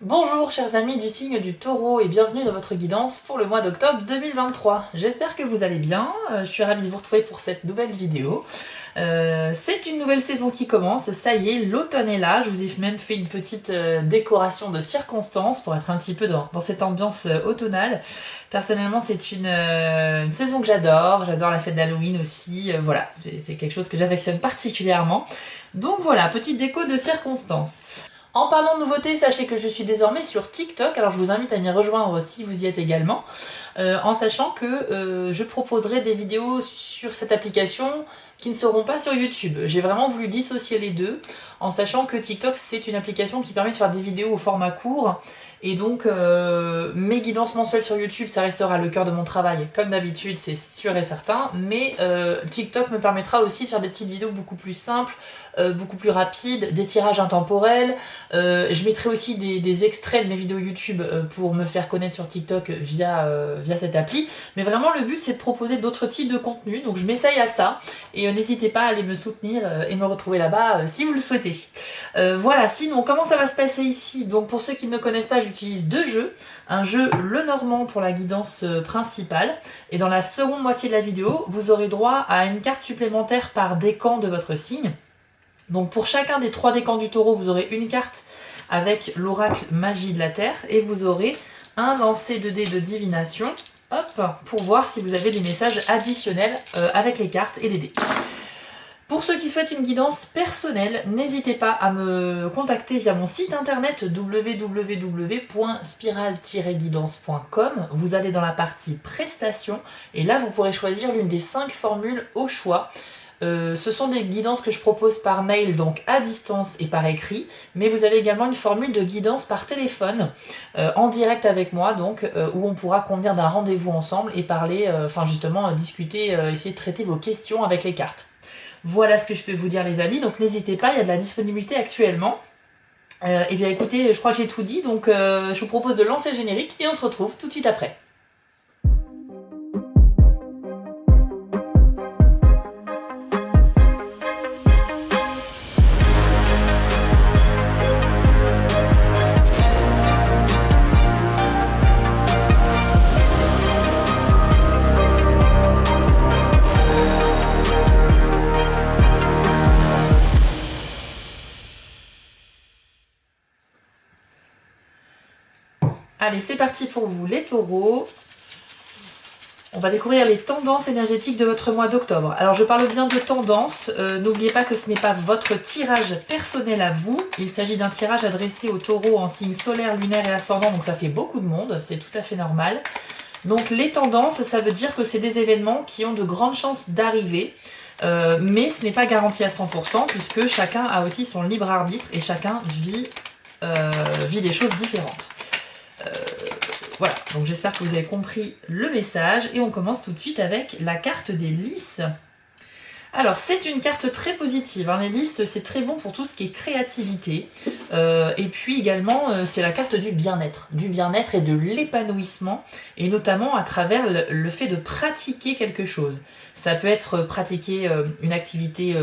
Bonjour chers amis du signe du Taureau et bienvenue dans votre guidance pour le mois d'octobre 2023. J'espère que vous allez bien, je suis ravie de vous retrouver pour cette nouvelle vidéo. C'est une nouvelle saison qui commence, ça y est, l'automne est là, je vous ai même fait une petite décoration de circonstances pour être un petit peu dans cette ambiance automnale. Personnellement c'est une saison que j'adore la fête d'Halloween aussi, voilà, c'est quelque chose que j'affectionne particulièrement. Donc voilà, petite déco de circonstances. En parlant de nouveautés, sachez que je suis désormais sur TikTok, alors je vous invite à m'y rejoindre si vous y êtes également, en sachant que je proposerai des vidéos sur cette application qui ne seront pas sur YouTube. J'ai vraiment voulu dissocier les deux, en sachant que TikTok c'est une application qui permet de faire des vidéos au format court, et donc mes guidances mensuelles sur YouTube ça restera le cœur de mon travail, comme d'habitude c'est sûr et certain, mais TikTok me permettra aussi de faire des petites vidéos beaucoup plus simples, beaucoup plus rapides, des tirages intemporels. Je mettrai aussi des extraits de mes vidéos YouTube pour me faire connaître sur TikTok via cette appli, mais vraiment le but c'est de proposer d'autres types de contenus, donc je m'essaye à ça, et n'hésitez pas à aller me soutenir et me retrouver là-bas si vous le souhaitez. Voilà, sinon comment ça va se passer ici? Donc pour ceux qui ne me connaissent pas, j'utilise deux jeux. Un jeu Lenormand pour la guidance principale, et dans la seconde moitié de la vidéo, vous aurez droit à une carte supplémentaire par décan de votre signe. Donc pour chacun des 3 décans du taureau, vous aurez une carte avec l'oracle magie de la terre, et vous aurez un lancer de dés de divination, hop, pour voir si vous avez des messages additionnels avec les cartes et les dés. Pour ceux qui souhaitent une guidance personnelle, n'hésitez pas à me contacter via mon site internet www.spiral-guidance.com. Vous allez dans la partie prestations, et là vous pourrez choisir l'une des 5 formules au choix. Ce sont des guidances que je propose par mail, donc à distance et par écrit, mais vous avez également une formule de guidance par téléphone, en direct avec moi, donc où on pourra convenir d'un rendez-vous ensemble et parler, justement discuter, essayer de traiter vos questions avec les cartes. Voilà ce que je peux vous dire les amis, donc n'hésitez pas, il y a de la disponibilité actuellement. Et bien écoutez, je crois que j'ai tout dit, donc je vous propose de lancer le générique et on se retrouve tout de suite après. Allez, c'est parti pour vous les taureaux. On va découvrir les tendances énergétiques de votre mois d'octobre. Alors je parle bien de tendances, n'oubliez pas que ce n'est pas votre tirage personnel à vous. Il s'agit d'un tirage adressé aux taureaux en signe solaire, lunaire et ascendant, donc ça fait beaucoup de monde, c'est tout à fait normal. Donc les tendances, ça veut dire que c'est des événements qui ont de grandes chances d'arriver, mais ce n'est pas garanti à 100% puisque chacun a aussi son libre arbitre et chacun vit des choses différentes. Voilà, donc j'espère que vous avez compris le message, et on commence tout de suite avec la carte des lys. Alors c'est une carte très positive, hein. Les lys c'est très bon pour tout ce qui est créativité, et puis également c'est la carte du bien-être et de l'épanouissement, et notamment à travers le fait de pratiquer quelque chose. Ça peut être pratiquer une activité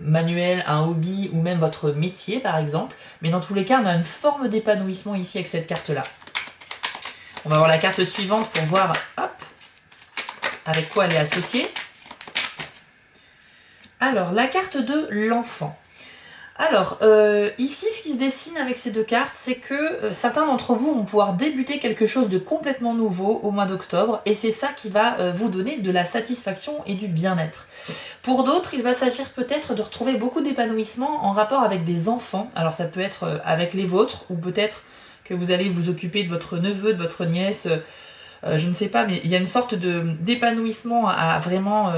manuelle, un hobby, ou même votre métier par exemple, mais dans tous les cas on a une forme d'épanouissement ici avec cette carte là. On va voir la carte suivante pour voir, hop, avec quoi elle est associée. Alors, la carte de l'enfant. Alors, ici, ce qui se dessine avec ces deux cartes, c'est que certains d'entre vous vont pouvoir débuter quelque chose de complètement nouveau au mois d'octobre, et c'est ça qui va vous donner de la satisfaction et du bien-être. Pour d'autres, il va s'agir peut-être de retrouver beaucoup d'épanouissement en rapport avec des enfants. Alors, ça peut être avec les vôtres, ou peut-être que vous allez vous occuper de votre neveu, de votre nièce, je ne sais pas, mais il y a une sorte d'épanouissement à vraiment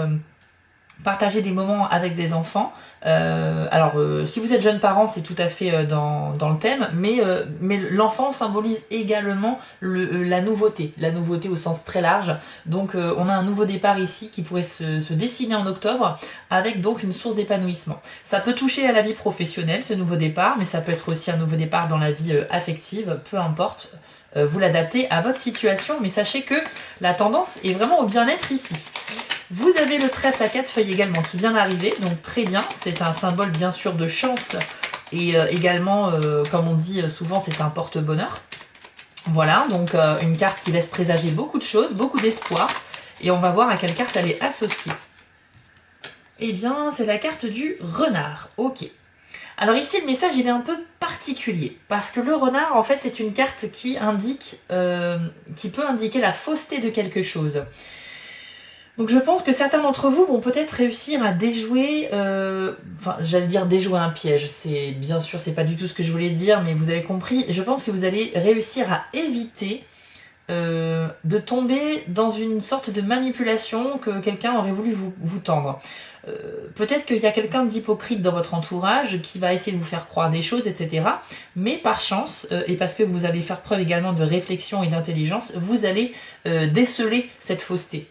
partager des moments avec des enfants. Si vous êtes jeune parent, c'est tout à fait dans le thème, mais l'enfant symbolise également la nouveauté au sens très large. Donc on a un nouveau départ ici qui pourrait se dessiner en octobre, avec donc une source d'épanouissement. Ça peut toucher à la vie professionnelle, ce nouveau départ, mais ça peut être aussi un nouveau départ dans la vie affective, peu importe. Vous l'adaptez à votre situation, mais sachez que la tendance est vraiment au bien-être ici. Vous avez le trèfle à 4 feuilles également qui vient d'arriver, donc très bien, c'est un symbole bien sûr de chance Et également, comme on dit souvent, c'est un porte-bonheur. Voilà, donc une carte qui laisse présager beaucoup de choses, beaucoup d'espoir. Et on va voir à quelle carte elle est associée. Eh bien, c'est la carte du renard. Ok. Alors ici, le message, il est un peu particulier. Parce que le renard, en fait, c'est une carte qui indique, qui peut indiquer la fausseté de quelque chose. Donc je pense que certains d'entre vous vont peut-être réussir à déjouer, enfin j'allais dire déjouer un piège, c'est bien sûr c'est pas du tout ce que je voulais dire, mais vous avez compris, je pense que vous allez réussir à éviter de tomber dans une sorte de manipulation que quelqu'un aurait voulu vous tendre. Peut-être qu'il y a quelqu'un d'hypocrite dans votre entourage qui va essayer de vous faire croire des choses, etc. Mais par chance, et parce que vous allez faire preuve également de réflexion et d'intelligence, vous allez déceler cette fausseté.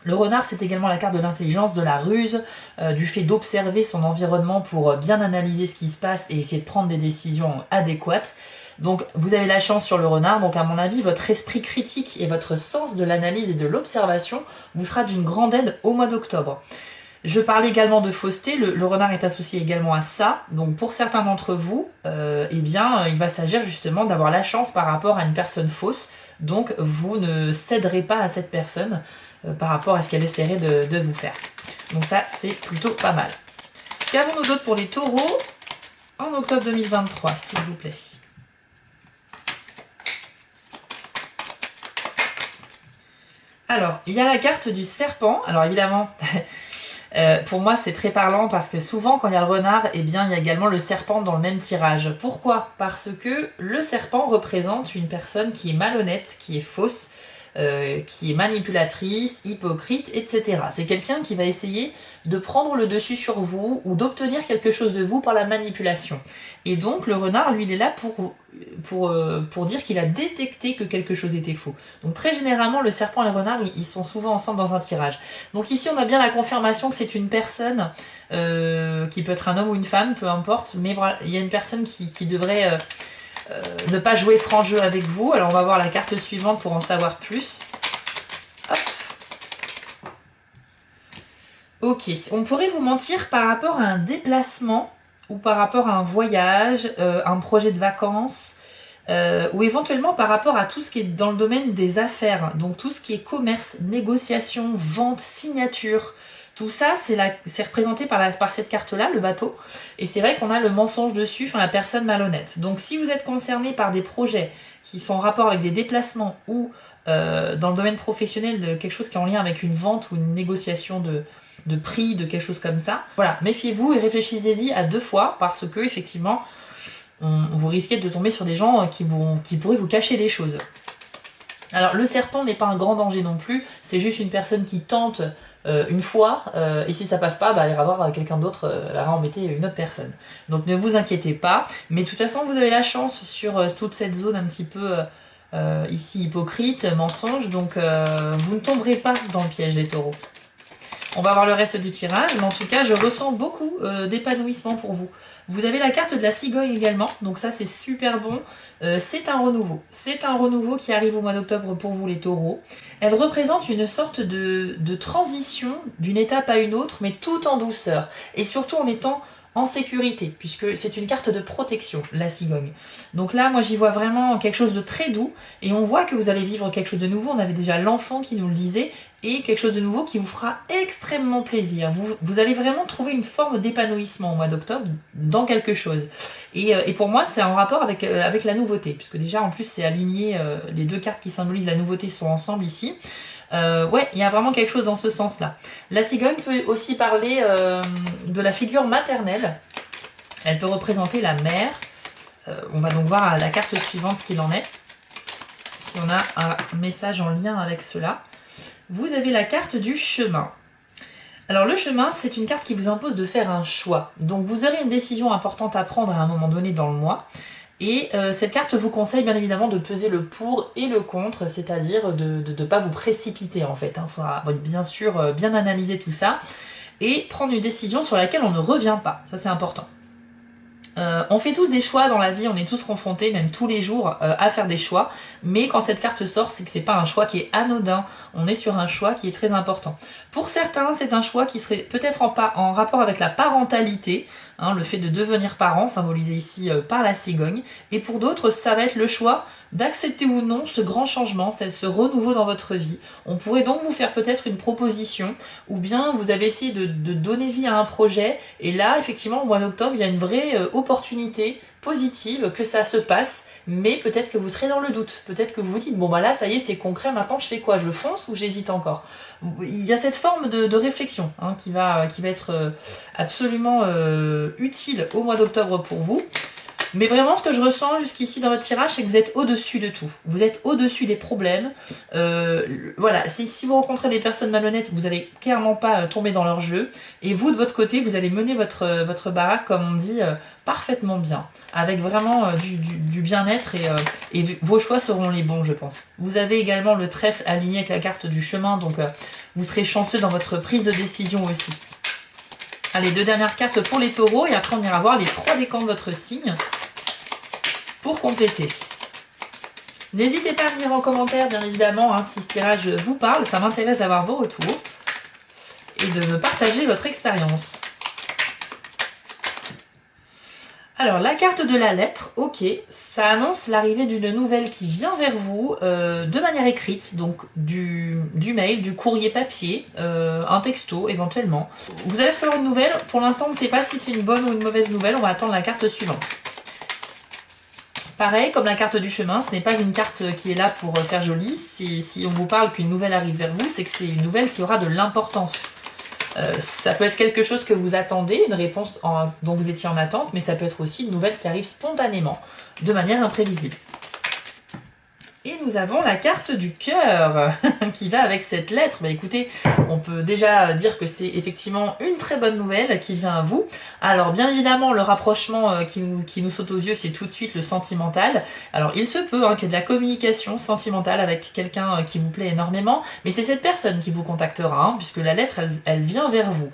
Le renard, c'est également la carte de l'intelligence, de la ruse, du fait d'observer son environnement pour bien analyser ce qui se passe et essayer de prendre des décisions adéquates. Donc vous avez la chance sur le renard, donc à mon avis, votre esprit critique et votre sens de l'analyse et de l'observation vous sera d'une grande aide au mois d'octobre. Je parlais également de fausseté, le renard est associé également à ça, donc pour certains d'entre vous, eh bien, il va s'agir justement d'avoir la chance par rapport à une personne fausse, donc vous ne céderez pas à cette personne par rapport à ce qu'elle essaierait de vous faire. Donc ça, c'est plutôt pas mal. Qu'avons-nous d'autre pour les taureaux en octobre 2023, s'il vous plaît? Alors, il y a la carte du serpent. Alors évidemment, pour moi c'est très parlant parce que souvent quand il y a le renard, eh bien il y a également le serpent dans le même tirage. Pourquoi? Parce que le serpent représente une personne qui est malhonnête, qui est fausse, qui est manipulatrice, hypocrite, etc. C'est quelqu'un qui va essayer de prendre le dessus sur vous ou d'obtenir quelque chose de vous par la manipulation. Et donc le renard, lui, il est là pour dire qu'il a détecté que quelque chose était faux. Donc très généralement, le serpent et le renard, ils sont souvent ensemble dans un tirage. Donc ici, on a bien la confirmation que c'est une personne, qui peut être un homme ou une femme, peu importe, mais voilà, il y a une personne qui devrait... ne pas jouer franc jeu avec vous. Alors on va voir la carte suivante pour en savoir plus. Hop. Ok, on pourrait vous mentir par rapport à un déplacement ou par rapport à un voyage, un projet de vacances, ou éventuellement par rapport à tout ce qui est dans le domaine des affaires, donc tout ce qui est commerce, négociation, vente, signature. Tout ça, c'est représenté par cette carte-là, le bateau. Et c'est vrai qu'on a le mensonge dessus, enfin la personne malhonnête. Donc si vous êtes concerné par des projets qui sont en rapport avec des déplacements ou dans le domaine professionnel de quelque chose qui est en lien avec une vente ou une négociation de prix, de quelque chose comme ça, voilà, méfiez-vous et réfléchissez-y à 2 fois parce que effectivement, vous risquez de tomber sur des gens qui pourraient vous cacher des choses. Alors le serpent n'est pas un grand danger non plus, c'est juste une personne qui tente une fois, et si ça passe pas, bah, elle ira voir quelqu'un d'autre, elle ira embêter une autre personne. Donc ne vous inquiétez pas, mais de toute façon vous avez la chance sur toute cette zone un petit peu ici hypocrite, mensonge, donc vous ne tomberez pas dans le piège des taureaux. On va voir le reste du tirage, mais en tout cas, je ressens beaucoup d'épanouissement pour vous. Vous avez la carte de la cigogne également, donc ça c'est super bon. C'est un renouveau. C'est un renouveau qui arrive au mois d'octobre pour vous les taureaux. Elle représente une sorte de transition d'une étape à une autre, mais tout en douceur. Et surtout en étant en sécurité, puisque c'est une carte de protection, la cigogne. Donc là, moi j'y vois vraiment quelque chose de très doux, et on voit que vous allez vivre quelque chose de nouveau. On avait déjà l'enfant qui nous le disait, et quelque chose de nouveau qui vous fera extrêmement plaisir. Vous allez vraiment trouver une forme d'épanouissement au mois d'octobre dans quelque chose. Et pour moi, c'est en rapport avec la nouveauté, puisque déjà en plus c'est aligné, les 2 cartes qui symbolisent la nouveauté sont ensemble ici. Ouais, il y a vraiment quelque chose dans ce sens-là. La cigogne peut aussi parler de la figure maternelle. Elle peut représenter la mère. On va donc voir à la carte suivante ce qu'il en est. Si on a un message en lien avec cela. Vous avez la carte du chemin. Alors le chemin, c'est une carte qui vous impose de faire un choix. Donc vous aurez une décision importante à prendre à un moment donné dans le mois. Et cette carte vous conseille bien évidemment de peser le pour et le contre, c'est-à-dire de ne pas vous précipiter en fait. Il faudra bien sûr bien analyser tout ça et prendre une décision sur laquelle on ne revient pas. Ça c'est important. On fait tous des choix dans la vie, on est tous confrontés, même tous les jours, à faire des choix. Mais quand cette carte sort, c'est que c'est pas un choix qui est anodin. On est sur un choix qui est très important. Pour certains, c'est un choix qui serait peut-être en rapport avec la parentalité. hein, le fait de devenir parent, symbolisé ici par la cigogne. Et pour d'autres, ça va être le choix d'accepter ou non ce grand changement, ce renouveau dans votre vie. On pourrait donc vous faire peut-être une proposition, ou bien vous avez essayé de donner vie à un projet, et là, effectivement, au mois d'octobre, il y a une vraie opportunité positive que ça se passe, mais peut-être que vous serez dans le doute. Peut-être que vous vous dites, bon bah là, ça y est, c'est concret, maintenant je fais quoi? Je fonce ou j'hésite encore? Il y a cette forme de réflexion hein, qui va être absolument utile au mois d'octobre pour vous. Mais vraiment, ce que je ressens jusqu'ici dans votre tirage, c'est que vous êtes au-dessus de tout. Vous êtes au-dessus des problèmes. Voilà, si vous rencontrez des personnes malhonnêtes, vous n'allez clairement pas tomber dans leur jeu. Et vous, de votre côté, vous allez mener votre baraque, comme on dit, parfaitement bien. Avec vraiment du bien-être et vos choix seront les bons, je pense. Vous avez également le trèfle aligné avec la carte du chemin, donc vous serez chanceux dans votre prise de décision aussi. Allez, 2 dernières cartes pour les taureaux et après on ira voir les 3 décans de votre signe pour compléter. N'hésitez pas à venir en commentaire, bien évidemment, hein, si ce tirage vous parle. Ça m'intéresse d'avoir vos retours et de me partager votre expérience. Alors, la carte de la lettre, ok, ça annonce l'arrivée d'une nouvelle qui vient vers vous de manière écrite, donc du mail, du courrier papier, un texto éventuellement. Vous allez recevoir une nouvelle, pour l'instant on ne sait pas si c'est une bonne ou une mauvaise nouvelle, on va attendre la carte suivante. Pareil, comme la carte du chemin, ce n'est pas une carte qui est là pour faire joli, si on vous parle qu'une nouvelle arrive vers vous, c'est que c'est une nouvelle qui aura de l'importance. Ça peut être quelque chose que vous attendez, une réponse dont vous étiez en attente, mais ça peut être aussi une nouvelle qui arrive spontanément, de manière imprévisible. Et nous avons la carte du cœur qui va avec cette lettre. Bah écoutez, on peut déjà dire que c'est effectivement une très bonne nouvelle qui vient à vous. Alors bien évidemment, le rapprochement qui nous saute aux yeux, c'est tout de suite le sentimental. Alors il se peut qu'il y ait de la communication sentimentale avec quelqu'un qui vous plaît énormément, mais c'est cette personne qui vous contactera, hein, puisque la lettre, elle vient vers vous.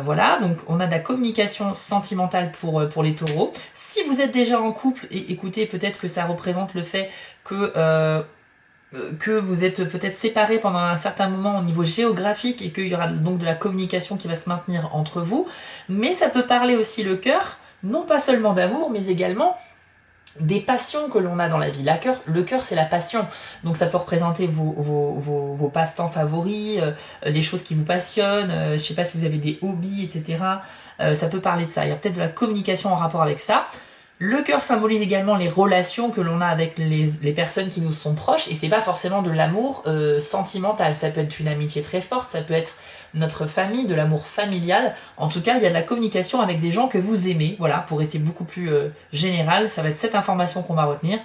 Voilà, donc on a de la communication sentimentale pour les taureaux. Si vous êtes déjà en couple, et écoutez, peut-être que ça représente le fait que vous êtes peut-être séparés pendant un certain moment au niveau géographique et qu'il y aura donc de la communication qui va se maintenir entre vous. Mais ça peut parler aussi le cœur, non pas seulement d'amour, mais également des passions que l'on a dans la vie. Le cœur, c'est la passion. Donc ça peut représenter vos passe-temps favoris, les choses qui vous passionnent, je ne sais pas si vous avez des hobbies, etc. Ça peut parler de ça. Il y a peut-être de la communication en rapport avec ça. Le cœur symbolise également les relations que l'on a avec les personnes qui nous sont proches, et c'est pas forcément de l'amour sentimental, ça peut être une amitié très forte, ça peut être notre famille, de l'amour familial. En tout cas, il y a de la communication avec des gens que vous aimez, voilà, pour rester beaucoup plus général, ça va être cette information qu'on va retenir.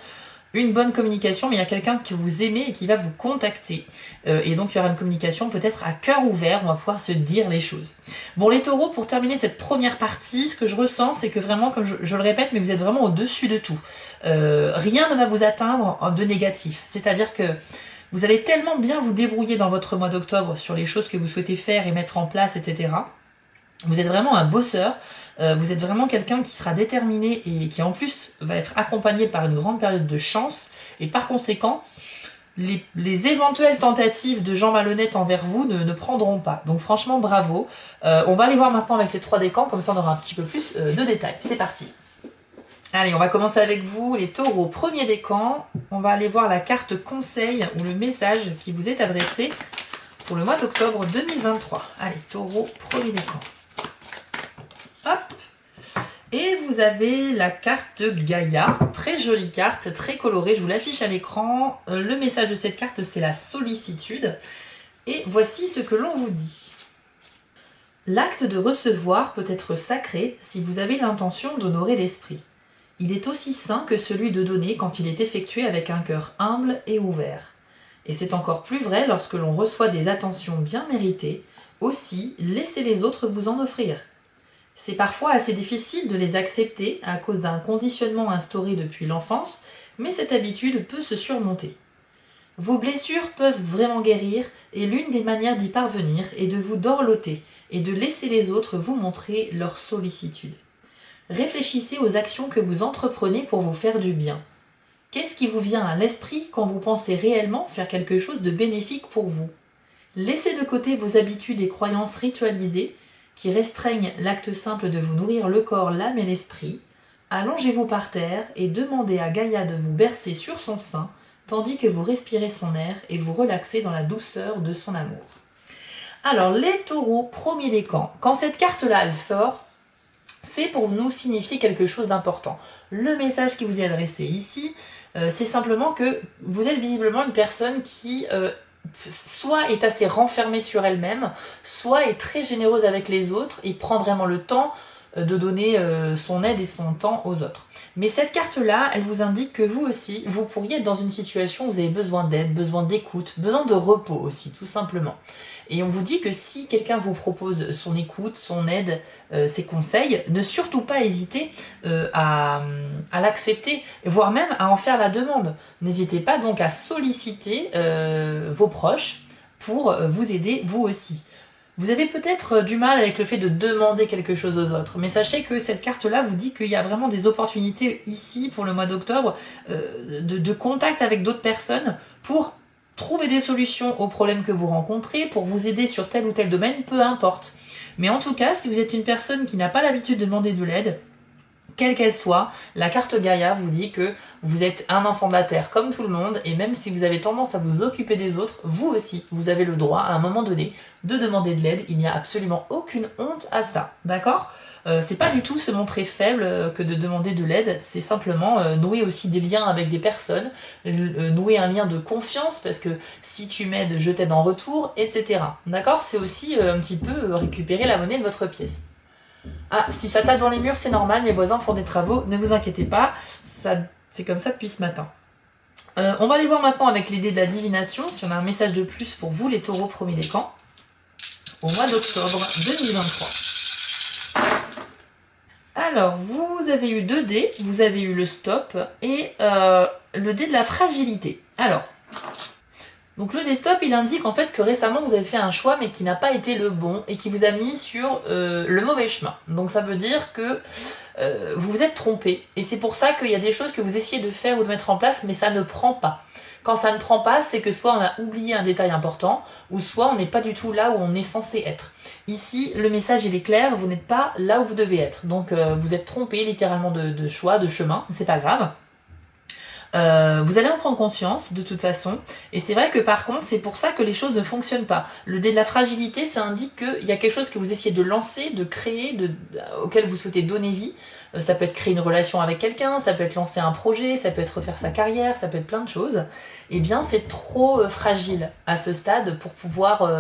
Une bonne communication, mais il y a quelqu'un que vous aimez et qui va vous contacter. Et donc il y aura une communication peut-être à cœur ouvert, on va pouvoir se dire les choses. Bon les taureaux, pour terminer cette première partie, ce que je ressens, c'est que vraiment, comme je le répète, mais vous êtes vraiment au-dessus de tout. Rien ne va vous atteindre de négatif. C'est-à-dire que vous allez tellement bien vous débrouiller dans votre mois d'octobre sur les choses que vous souhaitez faire et mettre en place, etc. Vous êtes vraiment un bosseur, vous êtes vraiment quelqu'un qui sera déterminé et qui en plus va être accompagné par une grande période de chance. Et par conséquent, les éventuelles tentatives de gens malhonnêtes envers vous ne prendront pas. Donc franchement, bravo. On va aller voir maintenant avec les 3 décans, comme ça on aura un petit peu plus de détails. C'est parti. Allez, on va commencer avec vous, les taureaux. Premier décan, on va aller voir la carte conseil ou le message qui vous est adressé pour le mois d'octobre 2023. Allez, taureau, premier décan. Hop. Et vous avez la carte Gaïa, très jolie carte, très colorée, je vous l'affiche à l'écran. Le message de cette carte, c'est la sollicitude. Et voici ce que l'on vous dit. L'acte de recevoir peut être sacré si vous avez l'intention d'honorer l'esprit. Il est aussi saint que celui de donner quand il est effectué avec un cœur humble et ouvert. Et c'est encore plus vrai lorsque l'on reçoit des attentions bien méritées. Aussi, laissez les autres vous en offrir. C'est parfois assez difficile de les accepter à cause d'un conditionnement instauré depuis l'enfance, mais cette habitude peut se surmonter. Vos blessures peuvent vraiment guérir et l'une des manières d'y parvenir est de vous dorloter et de laisser les autres vous montrer leur sollicitude. Réfléchissez aux actions que vous entreprenez pour vous faire du bien. Qu'est-ce qui vous vient à l'esprit quand vous pensez réellement faire quelque chose de bénéfique pour vous ? Laissez de côté vos habitudes et croyances ritualisées qui restreignent l'acte simple de vous nourrir le corps, l'âme et l'esprit, allongez-vous par terre et demandez à Gaïa de vous bercer sur son sein, tandis que vous respirez son air et vous relaxez dans la douceur de son amour. Alors, les taureaux, premier décan, quand cette carte-là, elle sort, c'est pour nous signifier quelque chose d'important. Le message qui vous est adressé ici, c'est simplement que vous êtes visiblement une personne qui soit est assez renfermée sur elle-même, soit est très généreuse avec les autres et prend vraiment le temps de donner son aide et son temps aux autres. Mais cette carte-là, elle vous indique que vous aussi, vous pourriez être dans une situation où vous avez besoin d'aide, besoin d'écoute, besoin de repos aussi, tout simplement. Et on vous dit que si quelqu'un vous propose son écoute, son aide, ses conseils, ne surtout pas hésiter à l'accepter, voire même à en faire la demande. N'hésitez pas donc à solliciter vos proches pour vous aider vous aussi. Vous avez peut-être du mal avec le fait de demander quelque chose aux autres, mais sachez que cette carte-là vous dit qu'il y a vraiment des opportunités ici pour le mois d'octobre de contact avec d'autres personnes pour trouver des solutions aux problèmes que vous rencontrez, pour vous aider sur tel ou tel domaine, peu importe. Mais en tout cas, si vous êtes une personne qui n'a pas l'habitude de demander de l'aide, quelle qu'elle soit, la carte Gaïa vous dit que vous êtes un enfant de la Terre comme tout le monde, et même si vous avez tendance à vous occuper des autres, vous aussi, vous avez le droit à un moment donné de demander de l'aide. Il n'y a absolument aucune honte à ça, d'accord ? C'est pas du tout se montrer faible que de demander de l'aide, c'est simplement nouer aussi des liens avec des personnes, nouer un lien de confiance, parce que si tu m'aides, je t'aide en retour, etc. D'accord ? C'est aussi un petit peu récupérer la monnaie de votre pièce. Ah, si ça tape dans les murs, c'est normal, mes voisins font des travaux, ne vous inquiétez pas, c'est comme ça depuis ce matin. On va aller voir maintenant avec l'idée de la divination, si on a un message de plus pour vous, les taureaux premier décan, au mois d'octobre 2023. Alors, vous avez eu 2 dés, vous avez eu le stop et le dé de la fragilité. Alors, donc le dé stop, il indique en fait que récemment vous avez fait un choix mais qui n'a pas été le bon et qui vous a mis sur le mauvais chemin. Donc ça veut dire que vous vous êtes trompé et c'est pour ça qu'il y a des choses que vous essayez de faire ou de mettre en place mais ça ne prend pas. Quand ça ne prend pas, c'est que soit on a oublié un détail important ou soit on n'est pas du tout là où on est censé être. Ici, le message il est clair, vous n'êtes pas là où vous devez être. Donc vous êtes trompé littéralement de choix, de chemin, c'est pas grave. Vous allez en prendre conscience de toute façon, et c'est vrai que par contre c'est pour ça que les choses ne fonctionnent pas. Le dé de la fragilité, ça indique qu'il y a quelque chose que vous essayez de lancer, de créer, auquel vous souhaitez donner vie. Ça peut être créer une relation avec quelqu'un, ça peut être lancer un projet, ça peut être refaire sa carrière, ça peut être plein de choses. Eh bien c'est trop fragile à ce stade pour pouvoir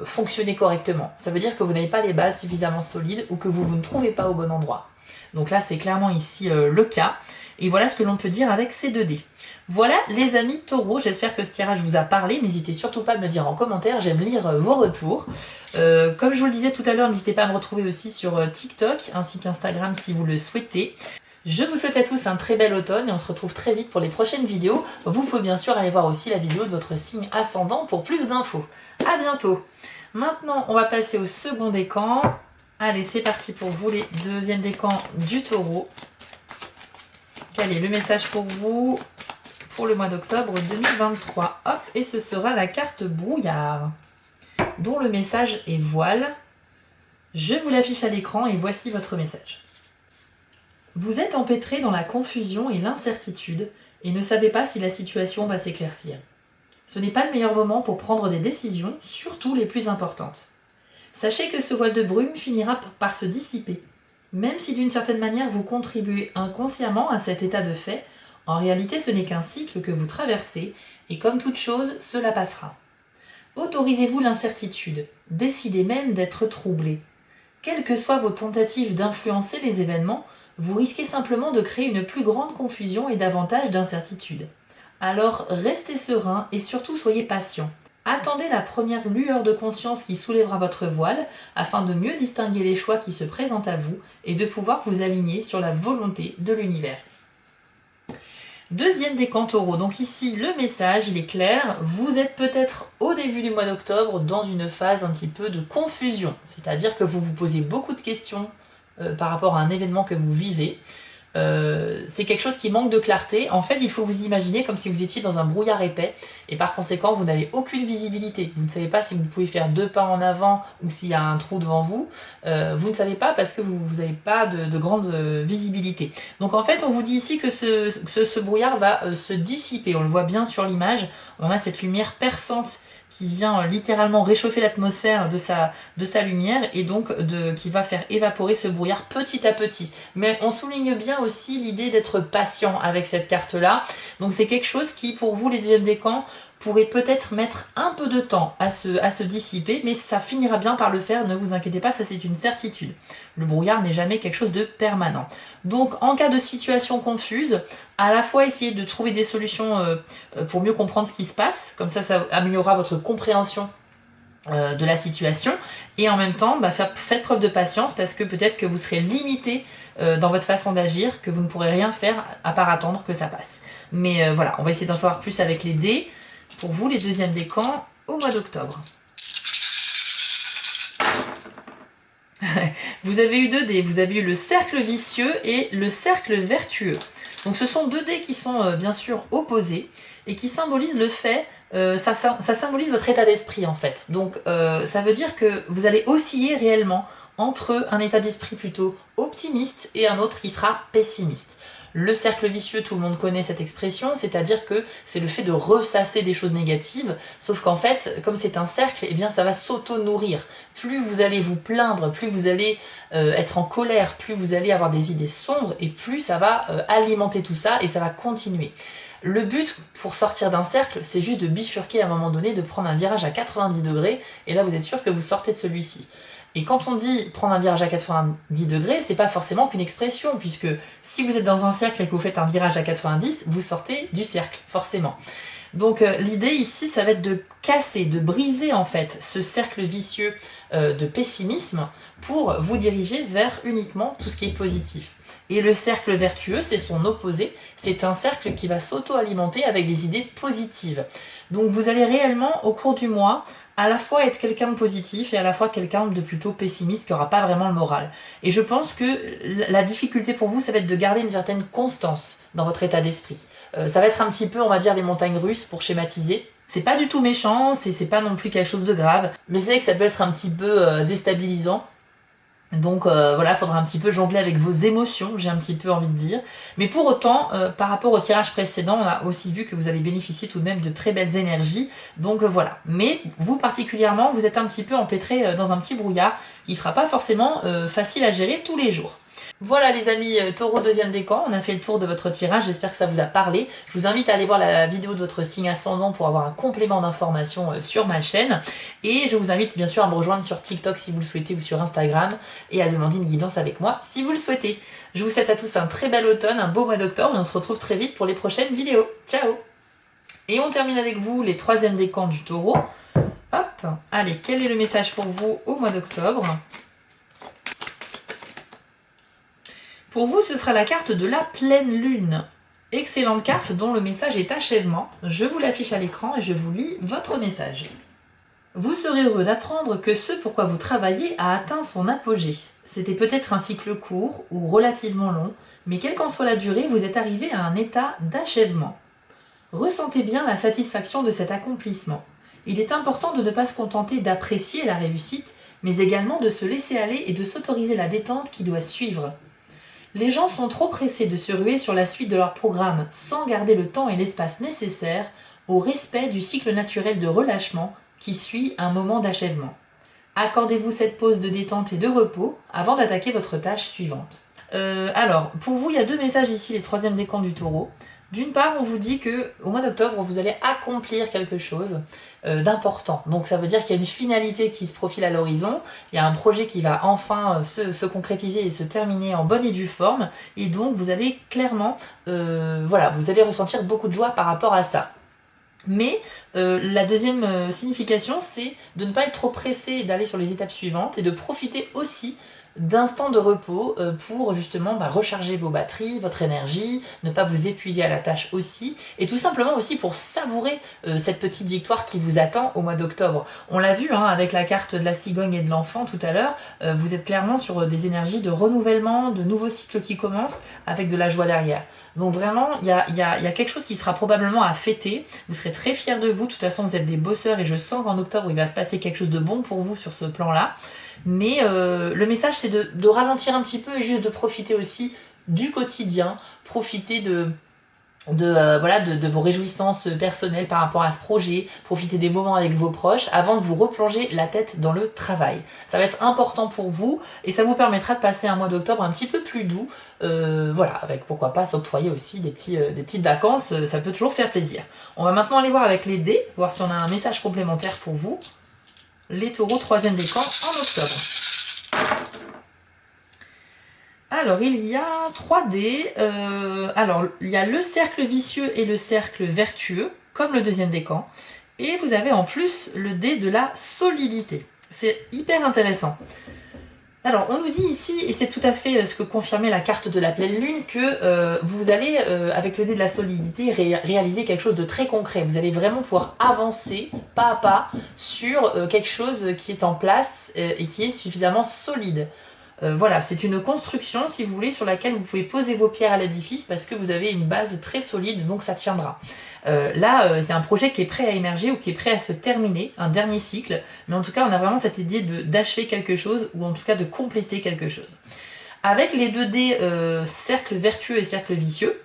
fonctionner correctement. Ça veut dire que vous n'avez pas les bases suffisamment solides ou que vous ne trouvez pas au bon endroit. Donc là c'est clairement ici le cas. Et voilà ce que l'on peut dire avec ces 2 dés. Voilà les amis taureaux, j'espère que ce tirage vous a parlé. N'hésitez surtout pas à me le dire en commentaire, j'aime lire vos retours. Comme je vous le disais tout à l'heure, n'hésitez pas à me retrouver aussi sur TikTok ainsi qu'Instagram si vous le souhaitez. Je vous souhaite à tous un très bel automne et on se retrouve très vite pour les prochaines vidéos. Vous pouvez bien sûr aller voir aussi la vidéo de votre signe ascendant pour plus d'infos. À bientôt. Maintenant, on va passer au second décan. Allez, c'est parti pour vous les deuxièmes décans du taureau. Quel est le message pour vous pour le mois d'octobre 2023? Hop, et ce sera la carte brouillard, dont le message est voile. Je vous l'affiche à l'écran et voici votre message. Vous êtes empêtré dans la confusion et l'incertitude et ne savez pas si la situation va s'éclaircir. Ce n'est pas le meilleur moment pour prendre des décisions, surtout les plus importantes. Sachez que ce voile de brume finira par se dissiper. Même si d'une certaine manière vous contribuez inconsciemment à cet état de fait, en réalité ce n'est qu'un cycle que vous traversez et comme toute chose, cela passera. Autorisez-vous l'incertitude, décidez même d'être troublé. Quelles que soient vos tentatives d'influencer les événements, vous risquez simplement de créer une plus grande confusion et davantage d'incertitude. Alors restez serein et surtout soyez patient. Attendez la première lueur de conscience qui soulèvera votre voile afin de mieux distinguer les choix qui se présentent à vous et de pouvoir vous aligner sur la volonté de l'univers. Deuxième décan taureau, donc ici le message il est clair, vous êtes peut-être au début du mois d'octobre dans une phase un petit peu de confusion, c'est-à-dire que vous vous posez beaucoup de questions par rapport à un événement que vous vivez. c'est quelque chose qui manque de clarté. En fait, il faut vous imaginer comme si vous étiez dans un brouillard épais et par conséquent, vous n'avez aucune visibilité. Vous ne savez pas si vous pouvez faire 2 pas en avant ou s'il y a un trou devant vous. Vous ne savez pas parce que vous n'avez pas de grande visibilité. Donc en fait, on vous dit ici que ce brouillard va se dissiper. On le voit bien sur l'image. On a cette lumière perçante qui vient littéralement réchauffer l'atmosphère de sa lumière et donc qui va faire évaporer ce brouillard petit à petit. Mais on souligne bien aussi l'idée d'être patient avec cette carte-là. Donc c'est quelque chose qui, pour vous, les deuxièmes décans, pourrait peut-être mettre un peu de temps à se dissiper, mais ça finira bien par le faire, ne vous inquiétez pas, ça c'est une certitude. Le brouillard n'est jamais quelque chose de permanent. Donc en cas de situation confuse, à la fois essayez de trouver des solutions pour mieux comprendre ce qui se passe, comme ça améliorera votre compréhension de la situation, et en même temps faites preuve de patience parce que peut-être que vous serez limité dans votre façon d'agir, que vous ne pourrez rien faire à part attendre que ça passe. Mais voilà, on va essayer d'en savoir plus avec les dés. Pour vous, les deuxièmes décans au mois d'octobre. Vous avez eu 2 dés, vous avez eu le cercle vicieux et le cercle vertueux. Donc ce sont 2 dés qui sont bien sûr opposés et qui symbolisent le fait, ça symbolise votre état d'esprit en fait. Donc ça veut dire que vous allez osciller réellement entre un état d'esprit plutôt optimiste et un autre qui sera pessimiste. Le cercle vicieux, tout le monde connaît cette expression, c'est-à-dire que c'est le fait de ressasser des choses négatives, sauf qu'en fait, comme c'est un cercle, eh bien ça va s'auto-nourrir. Plus vous allez vous plaindre, plus vous allez être en colère, plus vous allez avoir des idées sombres, et plus ça va alimenter tout ça, et ça va continuer. Le but pour sortir d'un cercle, c'est juste de bifurquer à un moment donné, de prendre un virage à 90 degrés, et là vous êtes sûr que vous sortez de celui-ci. Et quand on dit prendre un virage à 90 degrés, c'est pas forcément qu'une expression, puisque si vous êtes dans un cercle et que vous faites un virage à 90, vous sortez du cercle, forcément. Donc l'idée ici, ça va être de casser, de briser en fait ce cercle vicieux de pessimisme pour vous diriger vers uniquement tout ce qui est positif. Et le cercle vertueux, c'est son opposé, c'est un cercle qui va s'auto-alimenter avec des idées positives. Donc vous allez réellement, au cours du mois, à la fois être quelqu'un de positif et à la fois quelqu'un de plutôt pessimiste qui n'aura pas vraiment le moral. Et je pense que la difficulté pour vous, ça va être de garder une certaine constance dans votre état d'esprit. Ça va être un petit peu, on va dire, les montagnes russes pour schématiser. C'est pas du tout méchant, c'est pas non plus quelque chose de grave, mais c'est vrai que ça peut être un petit peu déstabilisant. Donc voilà, il faudra un petit peu jongler avec vos émotions, j'ai un petit peu envie de dire. Mais pour autant, par rapport au tirage précédent, on a aussi vu que vous allez bénéficier tout de même de très belles énergies. Donc voilà. Mais vous particulièrement, vous êtes un petit peu empêtré dans un petit brouillard qui ne sera pas forcément facile à gérer tous les jours. Voilà les amis, Taureau deuxième décan, on a fait le tour de votre tirage, j'espère que ça vous a parlé. Je vous invite à aller voir la vidéo de votre signe ascendant pour avoir un complément d'informations sur ma chaîne. Et je vous invite bien sûr à me rejoindre sur TikTok si vous le souhaitez ou sur Instagram et à demander une guidance avec moi si vous le souhaitez. Je vous souhaite à tous un très bel automne, un beau mois d'octobre et on se retrouve très vite pour les prochaines vidéos. Ciao! Et on termine avec vous les troisièmes décans du Taureau. Hop, allez, quel est le message pour vous au mois d'octobre ? Pour vous, ce sera la carte de la pleine lune. Excellente carte dont le message est achèvement. Je vous l'affiche à l'écran et je vous lis votre message. Vous serez heureux d'apprendre que ce pourquoi vous travaillez a atteint son apogée. C'était peut-être un cycle court ou relativement long, mais quelle qu'en soit la durée, vous êtes arrivé à un état d'achèvement. Ressentez bien la satisfaction de cet accomplissement. Il est important de ne pas se contenter d'apprécier la réussite, mais également de se laisser aller et de s'autoriser la détente qui doit suivre. Les gens sont trop pressés de se ruer sur la suite de leur programme sans garder le temps et l'espace nécessaires au respect du cycle naturel de relâchement qui suit un moment d'achèvement. Accordez-vous cette pause de détente et de repos avant d'attaquer votre tâche suivante. Alors, pour vous, il y a 2 messages ici, les troisièmes décans du Taureau. D'une part, on vous dit que au mois d'octobre, vous allez accomplir quelque chose d'important. Donc ça veut dire qu'il y a une finalité qui se profile à l'horizon, il y a un projet qui va enfin se concrétiser et se terminer en bonne et due forme, et donc vous allez clairement, voilà, vous allez ressentir beaucoup de joie par rapport à ça. Mais la deuxième signification, c'est de ne pas être trop pressé d'aller sur les étapes suivantes et de profiter aussi d'instants de repos pour justement recharger vos batteries, votre énergie, ne pas vous épuiser à la tâche aussi, et tout simplement aussi pour savourer cette petite victoire qui vous attend au mois d'octobre. On l'a vu avec la carte de la cigogne et de l'enfant tout à l'heure, vous êtes clairement sur des énergies de renouvellement, de nouveaux cycles qui commencent avec de la joie derrière. Donc vraiment, il y a quelque chose qui sera probablement à fêter. Vous serez très fiers de vous. De toute façon, vous êtes des bosseurs et je sens qu'en octobre, il va se passer quelque chose de bon pour vous sur ce plan-là. Mais le message, c'est de ralentir un petit peu et juste de profiter aussi du quotidien. Profiter de vos réjouissances personnelles par rapport à ce projet, profiter des moments avec vos proches avant de vous replonger la tête dans le travail. Ça va être important pour vous et ça vous permettra de passer un mois d'octobre un petit peu plus doux, avec pourquoi pas s'octroyer aussi des petites vacances, ça peut toujours faire plaisir. On va maintenant aller voir avec les dés, voir si on a un message complémentaire pour vous. Les taureaux, 3e décan en octobre. Alors, il y a 3 dés. Alors, il y a le cercle vicieux et le cercle vertueux, comme le 2e décan. Et vous avez en plus le dé de la solidité. C'est hyper intéressant. Alors, on nous dit ici, et c'est tout à fait ce que confirmait la carte de la pleine lune, que vous allez, avec le dé de la solidité, réaliser quelque chose de très concret. Vous allez vraiment pouvoir avancer pas à pas sur quelque chose qui est en place et qui est suffisamment solide. Voilà, c'est une construction, si vous voulez, sur laquelle vous pouvez poser vos pierres à l'édifice parce que vous avez une base très solide, donc ça tiendra. Là, il y a un projet qui est prêt à émerger ou qui est prêt à se terminer, un dernier cycle, mais en tout cas, on a vraiment cette idée d'achever quelque chose ou en tout cas de compléter quelque chose. Avec les 2 dés cercle vertueux et cercle vicieux,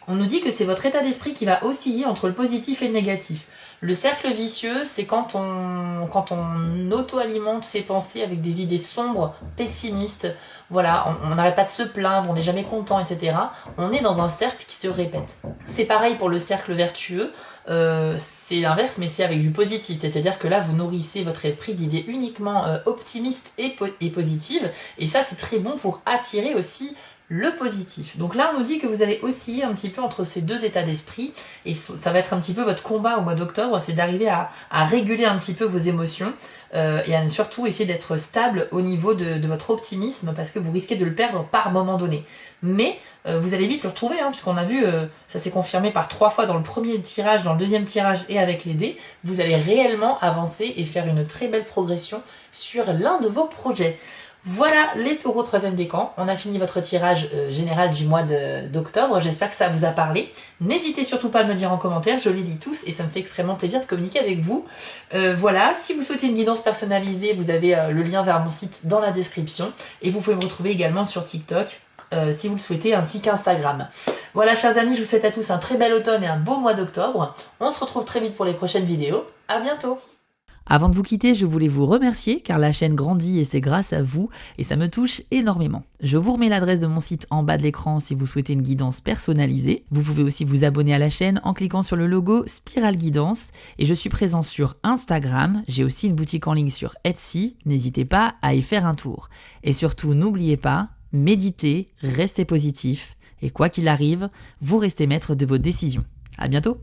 on nous dit que c'est votre état d'esprit qui va osciller entre le positif et le négatif. Le cercle vicieux, c'est quand on auto-alimente ses pensées avec des idées sombres, pessimistes. Voilà, on n'arrête pas de se plaindre, on n'est jamais content, etc. On est dans un cercle qui se répète. C'est pareil pour le cercle vertueux, c'est l'inverse, mais c'est avec du positif. C'est-à-dire que là, vous nourrissez votre esprit d'idées uniquement optimistes et positives. Et ça, c'est très bon pour attirer aussi le positif. Donc là, on nous dit que vous allez osciller un petit peu entre ces 2 états d'esprit et ça va être un petit peu votre combat au mois d'octobre, c'est d'arriver à réguler un petit peu vos émotions et à surtout essayer d'être stable au niveau de votre optimisme parce que vous risquez de le perdre par moment donné. Mais vous allez vite le retrouver, puisqu'on a vu, ça s'est confirmé par 3 fois dans le premier tirage, dans le 2e tirage et avec les dés, vous allez réellement avancer et faire une très belle progression sur l'un de vos projets. Voilà les taureaux 3e décan, on a fini votre tirage général du mois d'octobre, j'espère que ça vous a parlé. N'hésitez surtout pas à me le dire en commentaire, je les lis tous et ça me fait extrêmement plaisir de communiquer avec vous. Voilà, si vous souhaitez une guidance personnalisée, vous avez le lien vers mon site dans la description et vous pouvez me retrouver également sur TikTok si vous le souhaitez, ainsi qu'Instagram. Voilà chers amis, je vous souhaite à tous un très bel automne et un beau mois d'octobre. On se retrouve très vite pour les prochaines vidéos, à bientôt. Avant de vous quitter, je voulais vous remercier car la chaîne grandit et c'est grâce à vous et ça me touche énormément. Je vous remets l'adresse de mon site en bas de l'écran si vous souhaitez une guidance personnalisée. Vous pouvez aussi vous abonner à la chaîne en cliquant sur le logo Spiral Guidance et je suis présent sur Instagram. J'ai aussi une boutique en ligne sur Etsy, n'hésitez pas à y faire un tour. Et surtout, n'oubliez pas, méditez, restez positif et quoi qu'il arrive, vous restez maître de vos décisions. À bientôt!